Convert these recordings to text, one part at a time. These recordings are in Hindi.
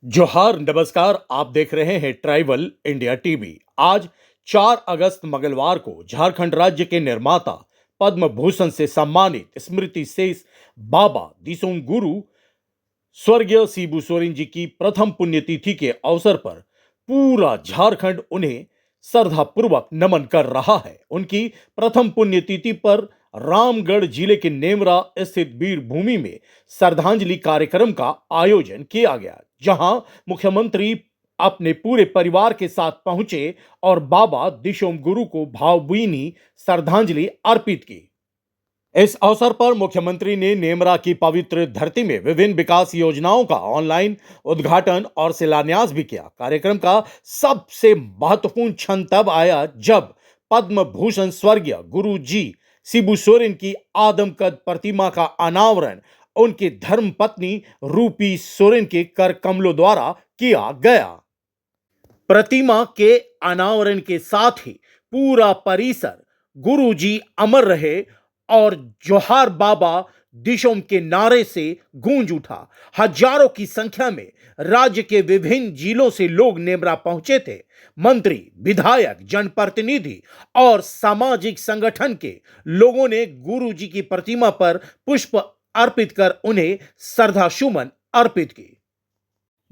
जोहार नमस्कार। आप देख रहे हैं ट्राइबल इंडिया टीवी। आज 4 अगस्त मंगलवार को झारखंड राज्य के निर्माता पद्म भूषण से सम्मानित स्मृति शेष बाबा दिसोम गुरु स्वर्गीय शिबू सोरेन जी की प्रथम पुण्यतिथि के अवसर पर पूरा झारखंड उन्हें श्रद्धापूर्वक नमन कर रहा है। उनकी प्रथम पुण्यतिथि पर रामगढ़ जिले के नेमरा स्थित वीर भूमि में श्रद्धांजलि कार्यक्रम का आयोजन किया गया, जहां मुख्यमंत्री अपने पूरे परिवार के साथ पहुंचे और बाबा दिशोम गुरु को भावभीनी श्रद्धांजलि अर्पित की। इस अवसर पर मुख्यमंत्री ने नेमरा की पवित्र धरती में विभिन्न विकास योजनाओं का ऑनलाइन उद्घाटन और शिलान्यास भी किया। कार्यक्रम का सबसे महत्वपूर्ण क्षण तब आया जब पद्म भूषण स्वर्गीय गुरु जी शिबू सोरेन की आदमकद प्रतिमा का अनावरण उनके धर्म पत्नी रूपी सोरेन के कर कमलों द्वारा किया गया। प्रतिमा के अनावरण के साथ ही पूरा परिसर गुरु जी अमर रहे और जोहार बाबा दिशोम के नारे से गूंज उठा। हजारों की संख्या में राज्य के विभिन्न जिलों से लोग नेमरा पहुंचे थे। मंत्री, विधायक, जनप्रतिनिधि और सामाजिक संगठन के लोगों ने गुरु जी की प्रतिमा पर पुष्प अर्पित कर उन्हें श्रद्धासुमन अर्पित की।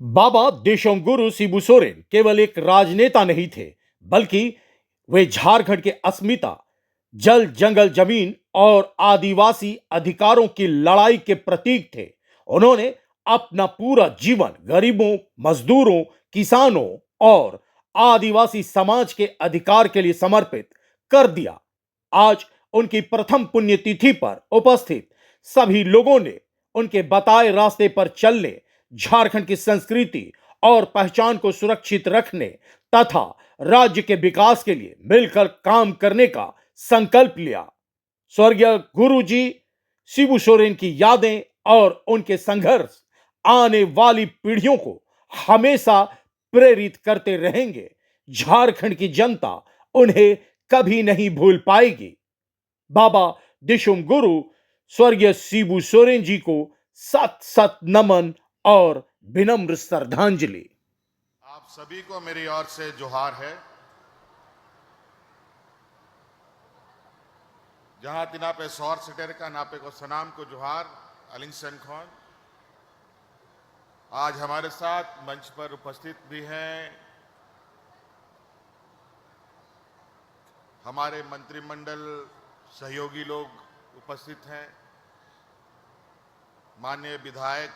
बाबा दिशोम गुरु शिबू सोरेन केवल एक राजनेता नहीं थे, बल्कि वे झारखंड के अस्मिता, जल, जंगल, जमीन और आदिवासी अधिकारों की लड़ाई के प्रतीक थे। उन्होंने अपना पूरा जीवन गरीबों, मजदूरों, किसानों और आदिवासी समाज के अधिकार के लिए समर्पित कर दिया। आज उनकी प्रथम पुण्यतिथि पर उपस्थित सभी लोगों ने उनके बताए रास्ते पर चलने, झारखंड की संस्कृति और पहचान को सुरक्षित रखने तथा राज्य के विकास के लिए मिलकर काम करने का संकल्प लिया। स्वर्गीय गुरु जी शिबू सोरेन की यादें और उनके संघर्ष आने वाली पीढ़ियों को हमेशा प्रेरित करते रहेंगे। झारखंड की जनता उन्हें कभी नहीं भूल पाएगी। बाबा दिशोम गुरु स्वर्गीय शिबू सोरेन जी को सत सत नमन और विनम्र श्रद्धांजलि। आप सभी को मेरी ओर से जोहार है। जहां तिना पे सौर सिटेर का नापे को सनाम को जोहार अलिंगसन खान। आज हमारे साथ मंच पर उपस्थित भी हैं हमारे मंत्रिमंडल सहयोगी लोग उपस्थित हैं, माननीय विधायक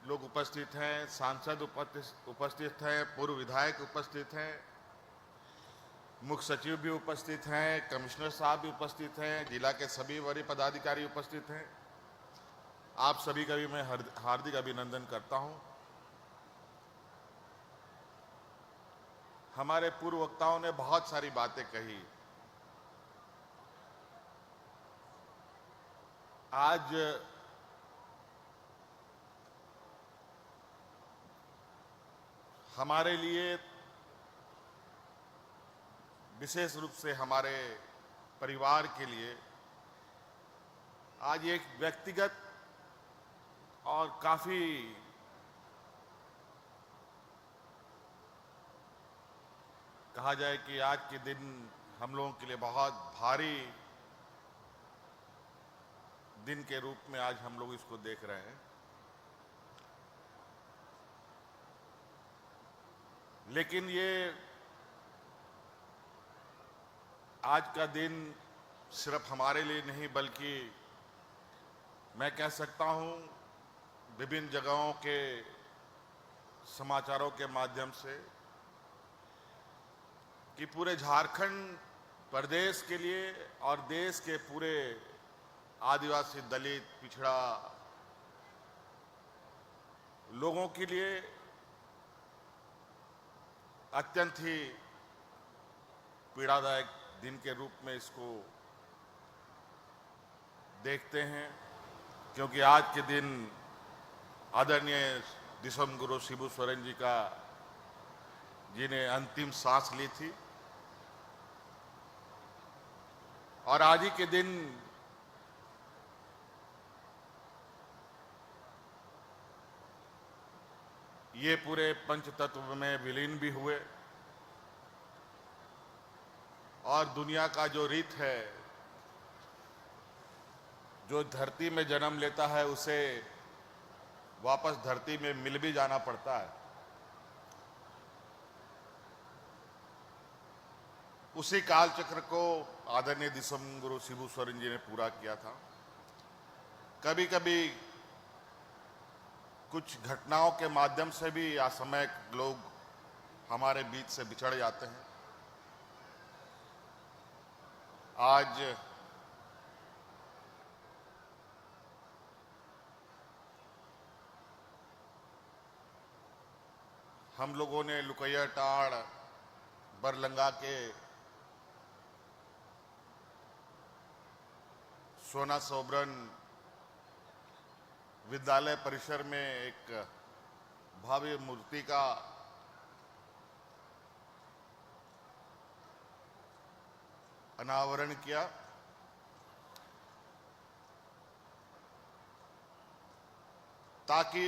लोग उपस्थित हैं, सांसद उपस्थित हैं, पूर्व विधायक उपस्थित हैं, मुख्य सचिव भी उपस्थित हैं, कमिश्नर साहब भी उपस्थित हैं, जिला के सभी वरीय पदाधिकारी उपस्थित हैं। आप सभी का भी मैं हार्दिक अभिनंदन करता हूं। हमारे पूर्व वक्ताओं ने बहुत सारी बातें कही। आज हमारे लिए, विशेष रूप से हमारे परिवार के लिए, आज एक व्यक्तिगत और काफी कहा जाए कि आज के दिन हम लोगों के लिए बहुत भारी दिन के रूप में आज हम लोग इसको देख रहे हैं। लेकिन ये आज का दिन सिर्फ हमारे लिए नहीं, बल्कि मैं कह सकता हूं विभिन्न जगहों के समाचारों के माध्यम से कि पूरे झारखंड प्रदेश के लिए और देश के पूरे आदिवासी, दलित, पिछड़ा लोगों के लिए अत्यंत ही पीड़ादायक दिन के रूप में इसको देखते हैं, क्योंकि आज के दिन आदरणीय दिसोम गुरु शिबू सोरेन जी का, जिन्हें अंतिम सांस ली थी, और आज ही के दिन ये पूरे पंच तत्व में विलीन भी हुए और दुनिया का जो रीत है, जो धरती में जन्म लेता है उसे वापस धरती में मिल भी जाना पड़ता है। उसी कालचक्र को आदरणीय दिसम गुरु शिबू सोरेन जी ने पूरा किया था। कभी कभी कुछ घटनाओं के माध्यम से भी असामयिक लोग हमारे बीच से बिछड़ जाते हैं। आज हम लोगों ने लुकैया टाड़ बरलंगा के सोना सोबरन विद्यालय परिसर में एक भव्य मूर्ति का अनावरण किया। ताकि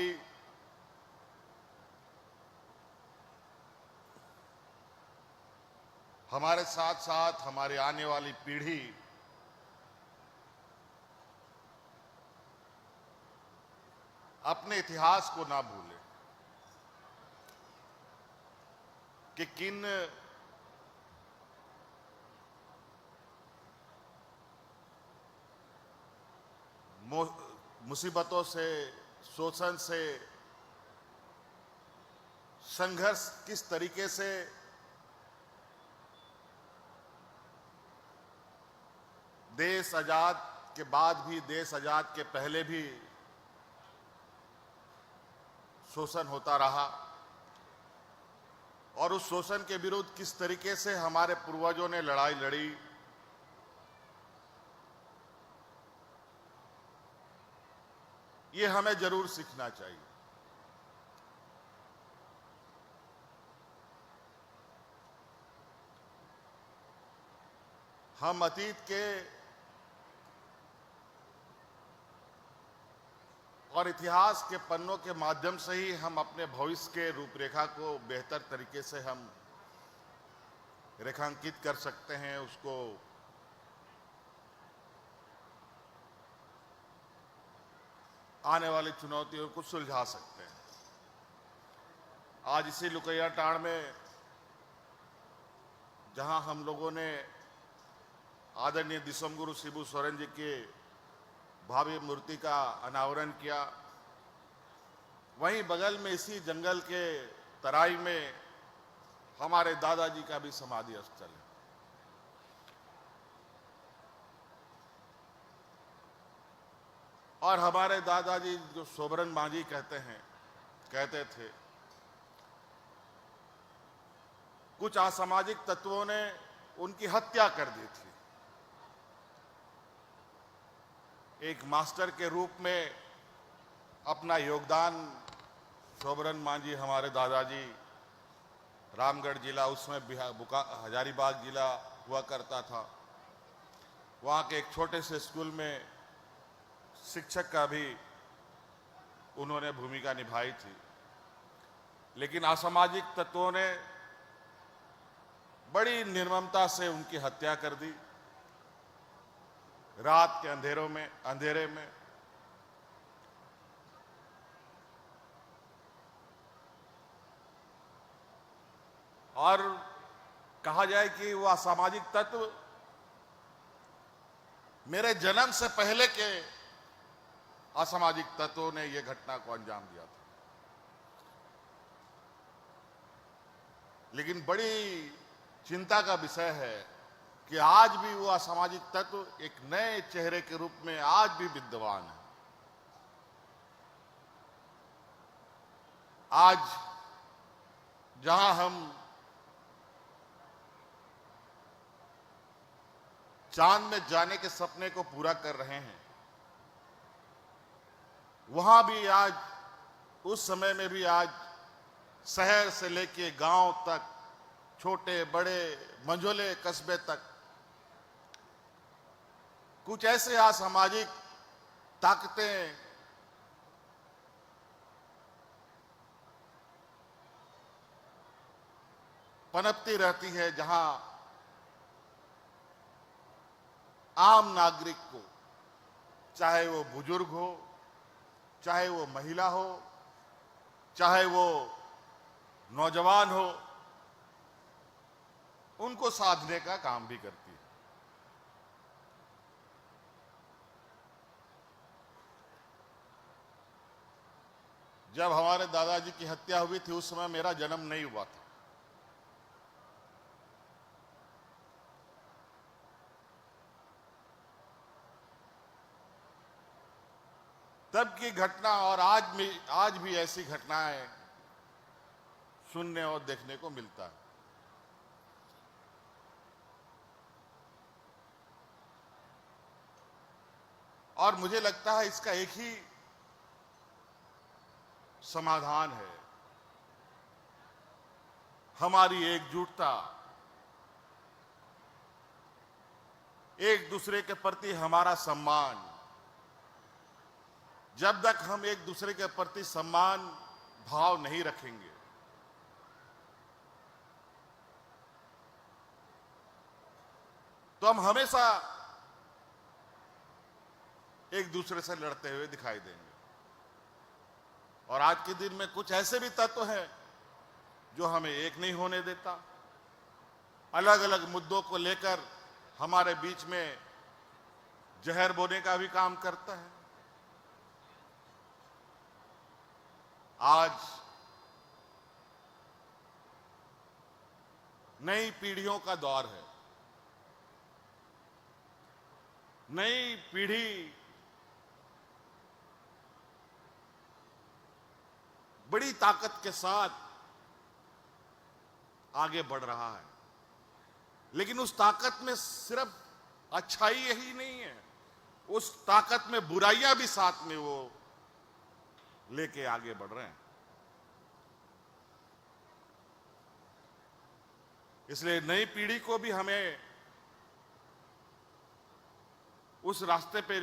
हमारे साथ साथ हमारी आने वाली पीढ़ी अपने इतिहास को ना भूले कि किन मुसीबतों से, शोषण से, संघर्ष किस तरीके से देश आजाद के बाद भी, देश आजाद के पहले भी शोषण होता रहा और उस शोषण के विरुद्ध किस तरीके से हमारे पूर्वजों ने लड़ाई लड़ी। ये हमें जरूर सीखना चाहिए। हम अतीत के और इतिहास के पन्नों के माध्यम से ही हम अपने भविष्य के रूपरेखा को बेहतर तरीके से हम रेखांकित कर सकते हैं, उसको आने वाली चुनौतियों को सुलझा सकते हैं। आज इसी लुकैया टाड़ में जहां हम लोगों ने आदरणीय दिसम गुरु शिबू सोरेन जी के भव्य मूर्ति का अनावरण किया, वहीं बगल में इसी जंगल के तराई में हमारे दादाजी का भी समाधि स्थल है। और हमारे दादाजी जो सोबरन मांझी कहते थे, कुछ असामाजिक तत्वों ने उनकी हत्या कर दी थी। एक मास्टर के रूप में अपना योगदान सोबरन मांझी हमारे दादाजी, रामगढ़ जिला उसमें हजारीबाग जिला हुआ करता था, वहाँ के एक छोटे से स्कूल में शिक्षक का भी उन्होंने भूमिका निभाई थी। लेकिन असामाजिक तत्वों ने बड़ी निर्ममता से उनकी हत्या कर दी, रात के अंधेरे में। और कहा जाए कि वो असामाजिक तत्व मेरे जन्म से पहले के असामाजिक तत्वों ने यह घटना को अंजाम दिया था। लेकिन बड़ी चिंता का विषय है कि आज भी वो असामाजिक तत्व एक नए चेहरे के रूप में आज भी विद्यमान है। आज जहां हम चांद में जाने के सपने को पूरा कर रहे हैं, वहां भी आज, उस समय में भी आज शहर से लेके गांव तक, छोटे बड़े मंझोले कस्बे तक कुछ ऐसे असामाजिक ताकतें पनपती रहती है, जहां आम नागरिक को, चाहे वो बुजुर्ग हो, चाहे वो महिला हो, चाहे वो नौजवान हो, उनको साधने का काम भी करती है। जब हमारे दादाजी की हत्या हुई थी, उस समय मेरा जन्म नहीं हुआ था। तब की घटना और आज भी ऐसी घटनाएं सुनने और देखने को मिलता है। और मुझे लगता है इसका एक ही समाधान है, हमारी एकजुटता, एक दूसरे के प्रति हमारा सम्मान। जब तक हम एक दूसरे के प्रति सम्मान भाव नहीं रखेंगे, तो हम हमेशा एक दूसरे से लड़ते हुए दिखाई देंगे। और आज के दिन में कुछ ऐसे भी तत्व हैं जो हमें एक नहीं होने देता, अलग अलग मुद्दों को लेकर हमारे बीच में जहर बोने का भी काम करता है। आज नई पीढ़ियों का दौर है। नई पीढ़ी बड़ी ताकत के साथ आगे बढ़ रहा है, लेकिन उस ताकत में सिर्फ अच्छाई यही नहीं है, उस ताकत में बुराइयां भी साथ में वो लेके आगे बढ़ रहे हैं। इसलिए नई पीढ़ी को भी हमें उस रास्ते पे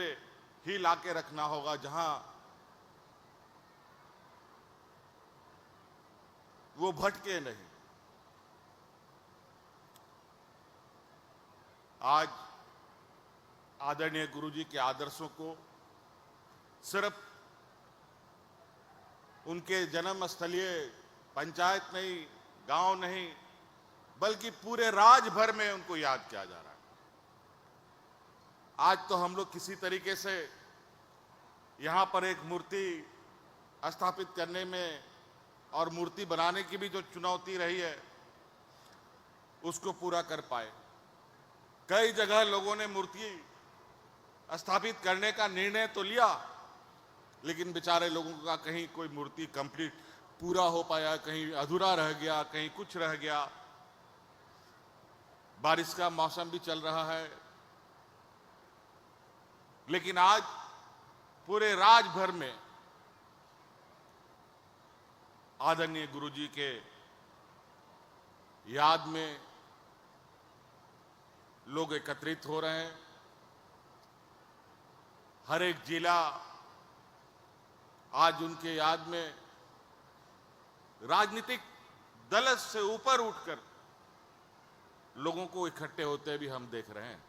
ही लाके रखना होगा जहां वो भटके नहीं। आज आदरणीय गुरुजी के आदर्शों को सिर्फ उनके जन्म स्थलीय पंचायत नहीं, गांव नहीं, बल्कि पूरे राज्य भर में उनको याद किया जा रहा है। आज तो हम लोग किसी तरीके से यहां पर एक मूर्ति स्थापित करने में और मूर्ति बनाने की भी जो चुनौती रही है, उसको पूरा कर पाए। कई जगह लोगों ने मूर्ति स्थापित करने का निर्णय तो लिया, लेकिन बेचारे लोगों का कहीं कोई मूर्ति कंप्लीट पूरा हो पाया, कहीं अधूरा रह गया, कहीं कुछ रह गया। बारिश का मौसम भी चल रहा है, लेकिन आज पूरे राज्य भर में आदरणीय गुरुजी के याद में लोग एकत्रित हो रहे हैं। हर एक जिला आज उनके याद में राजनीतिक दल से ऊपर उठकर लोगों को इकट्ठे होते भी हम देख रहे हैं,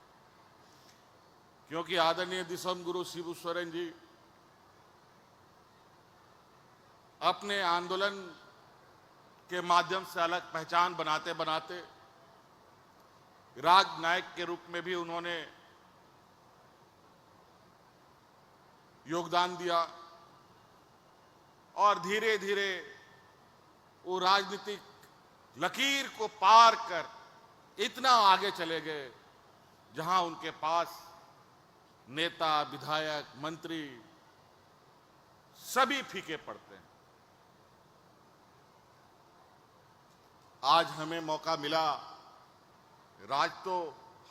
क्योंकि आदरणीय दिसम गुरु शिबू सोरेन जी अपने आंदोलन के माध्यम से अलग पहचान बनाते बनाते राजनायक के रूप में भी उन्होंने योगदान दिया, और धीरे धीरे वो राजनीतिक लकीर को पार कर इतना आगे चले गए जहां उनके पास नेता, विधायक, मंत्री सभी फीके पड़ते हैं। आज हमें मौका मिला, राज तो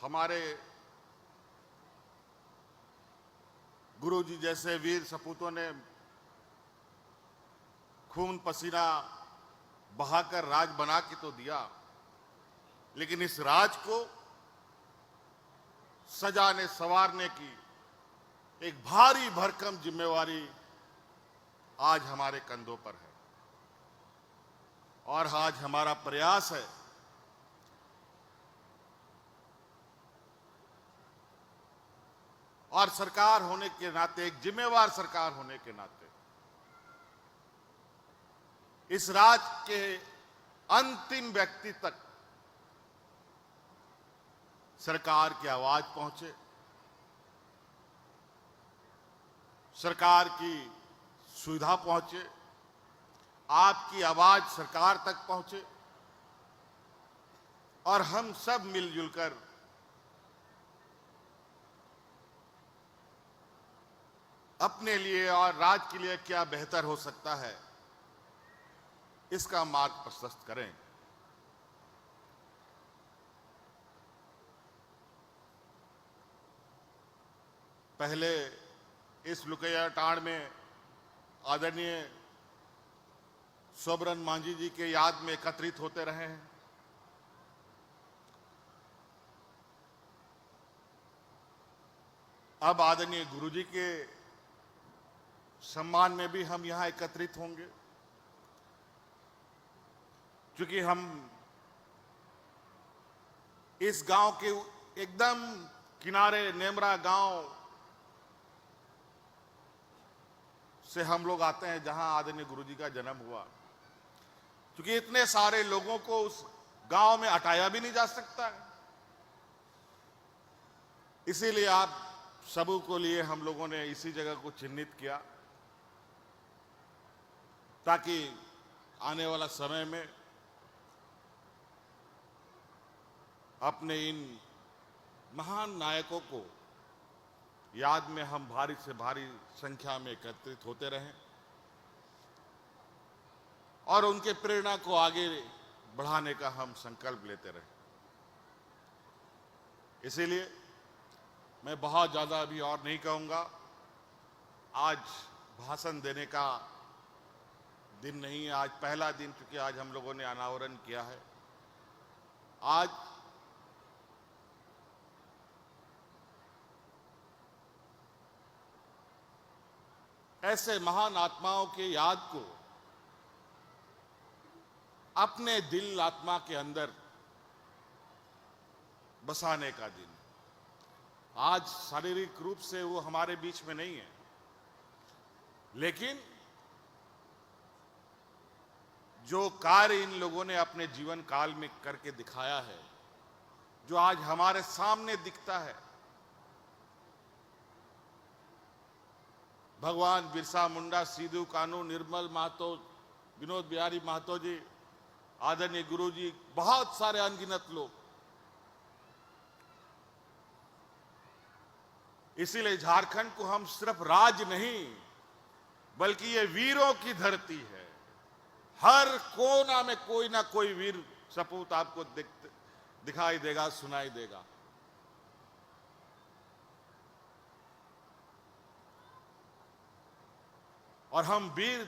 हमारे गुरुजी जैसे वीर सपूतों ने खून पसीना बहाकर राज बना के तो दिया, लेकिन इस राज को सजाने संवारने की एक भारी भरकम जिम्मेवारी आज हमारे कंधों पर है। और आज हमारा प्रयास है और सरकार होने के नाते, एक जिम्मेवार सरकार होने के नाते, इस राज्य के अंतिम व्यक्ति तक सरकार की आवाज पहुंचे, सरकार की सुविधा पहुंचे, आपकी आवाज सरकार तक पहुंचे और हम सब मिलजुल कर अपने लिए और राज्य के लिए क्या बेहतर हो सकता है, इसका मार्ग प्रशस्त करें। पहले इस लुकैया टाड़ में आदरणीय सोबरन मांझी जी के याद में एकत्रित होते रहे हैं। अब आदरणीय गुरुजी के सम्मान में भी हम यहां एकत्रित होंगे, क्योंकि हम इस गांव के एकदम किनारे नेमरा गांव से हम लोग आते हैं, जहां आदरणीय गुरुजी का जन्म हुआ। क्योंकि इतने सारे लोगों को उस गांव में हटाया भी नहीं जा सकता है, इसीलिए आप सबों को लिए हम लोगों ने इसी जगह को चिन्हित किया, ताकि आने वाला समय में अपने इन महान नायकों को याद में हम भारी से भारी संख्या में एकत्रित होते रहें और उनके प्रेरणा को आगे बढ़ाने का हम संकल्प लेते रहें। इसीलिए मैं बहुत ज्यादा अभी और नहीं कहूंगा। आज भाषण देने का दिन नहीं है, आज पहला दिन, क्योंकि आज हम लोगों ने अनावरण किया है। आज ऐसे महान आत्माओं के याद को अपने दिल आत्मा के अंदर बसाने का दिन। आज शारीरिक रूप से वो हमारे बीच में नहीं है, लेकिन जो कार्य इन लोगों ने अपने जीवन काल में करके दिखाया है, जो आज हमारे सामने दिखता है, भगवान बिरसा मुंडा, सिद्धू कानू, निर्मल महतो, विनोद बिहारी महतो जी, आदरणीय गुरु जी, बहुत सारे अनगिनत लोग। इसीलिए झारखंड को हम सिर्फ राज्य नहीं, बल्कि ये वीरों की धरती है। हर कोना में कोई ना कोई वीर सपूत आपको दिखाई देगा, सुनाई देगा। और हम वीर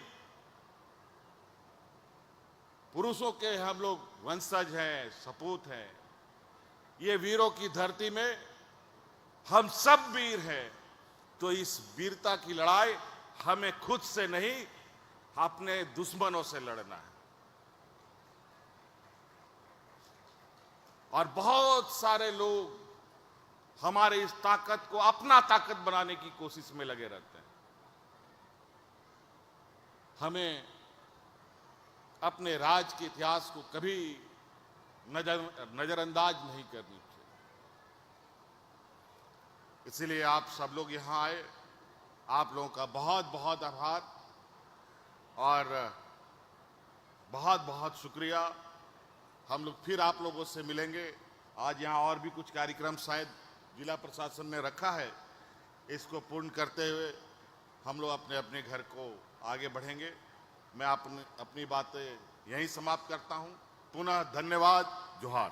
पुरुषों के हम लोग वंशज हैं, सपूत हैं। ये वीरों की धरती में हम सब वीर हैं। तो इस वीरता की लड़ाई हमें खुद से नहीं, अपने दुश्मनों से लड़ना है। और बहुत सारे लोग हमारे इस ताकत को अपना ताकत बनाने की कोशिश में लगे रहते हैं। हमें अपने राज के इतिहास को कभी नजरअंदाज नहीं करनी चाहिए। इसलिए आप सब लोग यहां आए, आप लोगों का बहुत बहुत आभार और बहुत बहुत शुक्रिया। हम लोग फिर आप लोगों से मिलेंगे। आज यहाँ और भी कुछ कार्यक्रम शायद जिला प्रशासन ने रखा है, इसको पूर्ण करते हुए हम लोग अपने अपने घर को आगे बढ़ेंगे। मैं अपनी बातें यहीं समाप्त करता हूं। पुनः धन्यवाद। जोहार।